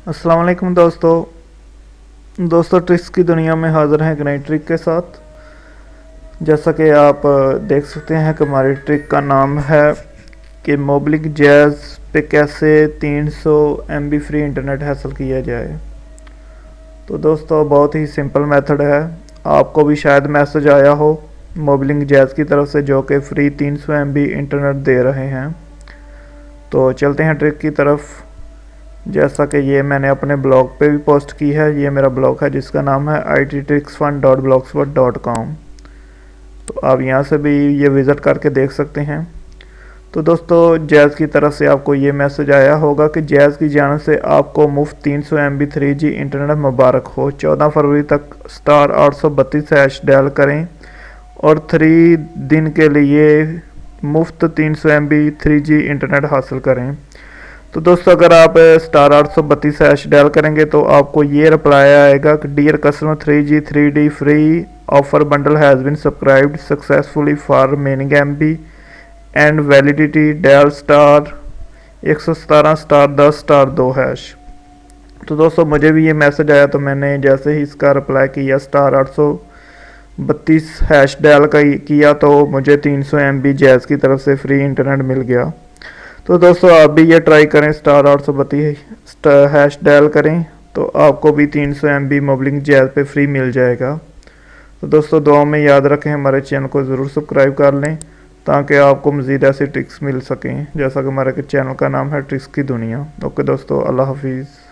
अस्सलाम वालेकुम दोस्तों ट्रिक्स की दुनिया में हाज़िर हैं एक नई ट्रिक के साथ। जैसा कि आप देख सकते हैं कि हमारी ट्रिक का नाम है कि मोबिलिक जैज़ पे कैसे 300 MB फ्री इंटरनेट हासिल किया जाए। तो दोस्तों बहुत ही सिंपल मेथड है। आपको भी शायद मैसेज आया हो मोबिलिक जैज़ की तरफ से जो कि फ्री 300 MB इंटरनेट दे रहे हैं। तो चलते हैं ट्रिक की तरफ। जैसा कि ये मैंने अपने ब्लॉग पे भी पोस्ट की है, ये मेरा ब्लॉग है जिसका नाम है ittricksfun.blogspot.com। तो आप यहाँ से भी ये विज़िट करके देख सकते हैं। तो दोस्तों जैज़ की तरफ से आपको ये मैसेज आया होगा कि जैज़ की जानिब से आपको मुफ्त 300 MB 3G इंटरनेट मुबारक हो। 14 फरवरी तक *832# डायल करें और 3 दिन के लिए मुफ्त 300 MB 3G इंटरनेट हासिल करें। तो दोस्तों अगर आप *832# डायल करेंगे तो आपको ये रिप्लाई आएगा कि dear customer 3G 3D free offer bundle has been subscribed successfully for remaining MB and validity dial *117*10*2#। तो दोस्तों मुझे भी ये मैसेज आया तो मैंने जैसे ही इसका रिप्लाई किया *832# डायल किया तो मुझे 300 MB जैज़ की तरफ से फ्री इंटरनेट मिल गया। तो दोस्तों आप भी ये ट्राई करें, *832# डायल करें तो आपको भी 300 MB मोबिलिक जैज़ पे फ्री मिल जाएगा। तो दोस्तों दुआ में याद रखें, हमारे चैनल को ज़रूर सब्सक्राइब कर लें ताकि आपको मज़ीद ऐसी ट्रिक्स मिल सकें। जैसा कि हमारे चैनल का नाम है ट्रिक्स की दुनिया। ओके दोस्तों, अल्लाह हाफिज़।